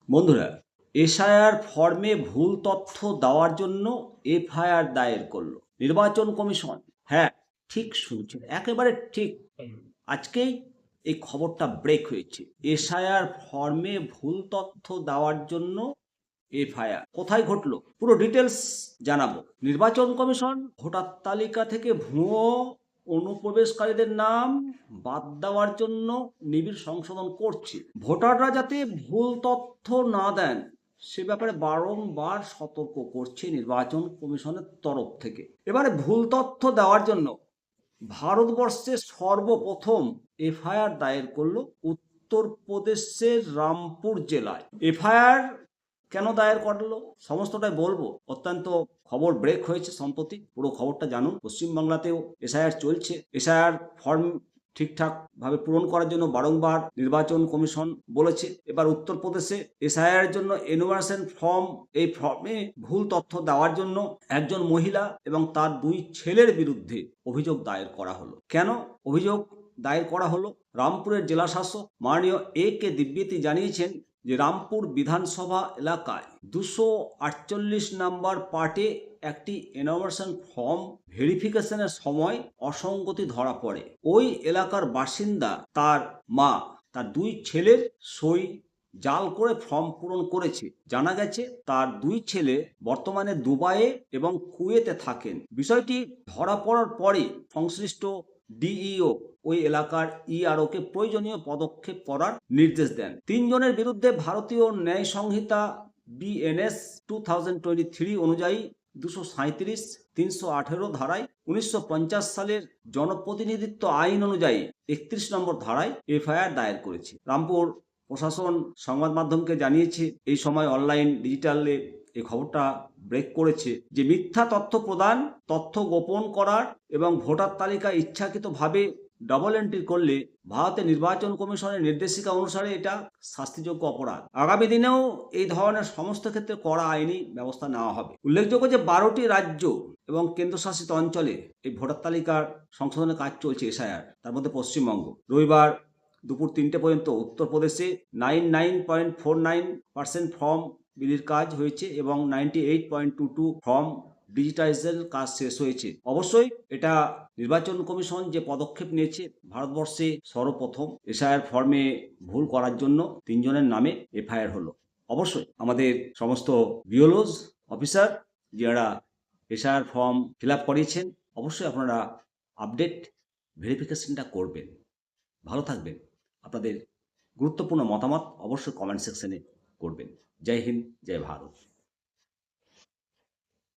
বন্ধুরা, এসআইআর ফর্মে ভুল তথ্য দেওয়ার জন্য এফআইআর দায়ের করলো নির্বাচন কমিশন। হ্যাঁ, ঠিক শুনছেন, একেবারে ঠিক। আজকেই এই খবরটা ব্রেক হয়েছে। এসআইআর ফর্মে ভুল তথ্য দেওয়ার জন্য এফআইআর কোথায় ঘটলো পুরো ডিটেলস জানাবো। নির্বাচন কমিশন ভোটার তালিকা থেকে ভুয়ো অনুপ্রবেশকারীদের নাম বাদ দেওয়ার জন্য নিবিড় সংশোধন করছে। ভোটাররা যাতে ভুল তথ্য না দেন সে ব্যাপারে বারংবার সতর্ক করছে নির্বাচন কমিশনের তরফ থেকে। এবারে ভুল তথ্য দেওয়ার জন্য ভারতবর্ষে সর্বপ্রথম এফআইআর দায়ের করলো উত্তরপ্রদেশের রামপুর জেলায়। এফআইআর কেন দায়ের করলো সমস্তটাই বলবো। অত্যন্ত খবর ব্রেক হয়েছে সম্প্রতি, পুরো খবরটা জানুন। পশ্চিমবাংলাতেও এসআইআর চলছে। এসআইআর ফর্ম ঠিকঠাক ভাবে পূরণ করার জন্য বারংবার নির্বাচন কমিশন বলেছে। এবার উত্তরপ্রদেশে এসআইআর জন্য এনুমারেশন ফর্ম, এই ফর্মে ভুল তথ্য দেওয়ার জন্য একজন মহিলা এবং তার 2 ছেলের বিরুদ্ধে অভিযোগ দায়ের করা হলো। কেন অভিযোগ দায়ের করা হলো? রামপুরের জেলা শাসক মাননীয় A.K. দিব্যেতি জানিয়েছেন যে রামপুর বিধানসভা এলাকায় 248 নম্বর পার্টে একটি এনুমারেশন ফর্ম ভেরিফিকেশনের সময় অসঙ্গতি ধরা পড়ে। ওই এলাকার বাসিন্দা তার মা তার 2 ছেলের সই জাল করে ফর্ম পূরণ করেছে। জানা গেছে তার 2 ছেলে বর্তমানে দুবাইয়ে এবং কুয়েতে থাকেন। বিষয়টি ধরা পড়ার পরে সংশ্লিষ্ট ডিইও ওই এলাকার ইআরওকে প্রয়োজনীয় পদক্ষেপ করার নির্দেশ দেন। 3 জনের বিরুদ্ধে ভারতীয় ন্যায় সংহিতা BNS 2023 অনুযায়ী 237, 318 ধারায় 1950 সালের জনপ্রতিনিধিত্ব আইন অনুযায়ী 31 নম্বর ধারায় এফআইআর দায়ের করেছে। রামপুর প্রশাসন সংবাদ মাধ্যমকে জানিয়েছে, এই সময় অনলাইন ডিজিটালে এই খবরটা ব্রেক করেছে যে মিথ্যা তথ্য প্রদান, তথ্য গোপন করার এবং ভোটার তালিকায় ইচ্ছাকৃতভাবে ডাবল এন্ট্রি করলে ভারতের নির্বাচন কমিশনের নির্দেশিকা অনুসারে এটা শাস্তিযোগ্য অপরাধ। আগামী দিনেও এই ধরনের সমস্ত ক্ষেত্রে কড়া আইনি ব্যবস্থা নেওয়া হবে। উল্লেখযোগ্য যে 12টি রাজ্য এবং কেন্দ্রশাসিত অঞ্চলে এই ভোটার তালিকার সংশোধনের কাজ চলছে এসআইআর, তার মধ্যে পশ্চিমবঙ্গ। রবিবার দুপুর 3টে পর্যন্ত উত্তরপ্রদেশে 99.49% ফর্ম বিলির কাজ হয়েছে এবং 98.22 ফর্ম ডিজিটাইজেশনের কাজ শেষ হয়েছে। অবশ্যই এটা নির্বাচন কমিশন যে পদক্ষেপ নিয়েছে, ভারতবর্ষে সর্বপ্রথম এসআইআর ফর্মে ভুল করার জন্য 3 জনের নামে এফআইআর হলো। অবশ্যই আমাদের সমস্ত বিওলোজ অফিসার যারা এসআইআর ফর্ম ফিল আপ করিয়েছেন, অবশ্যই আপনারা আপডেট ভেরিফিকেশনটা করবেন। ভালো থাকবেন। আপনাদের গুরুত্বপূর্ণ মতামত অবশ্যই কমেন্ট সেকশনে করবেন। জয় হিন্দ, জয় ভারত।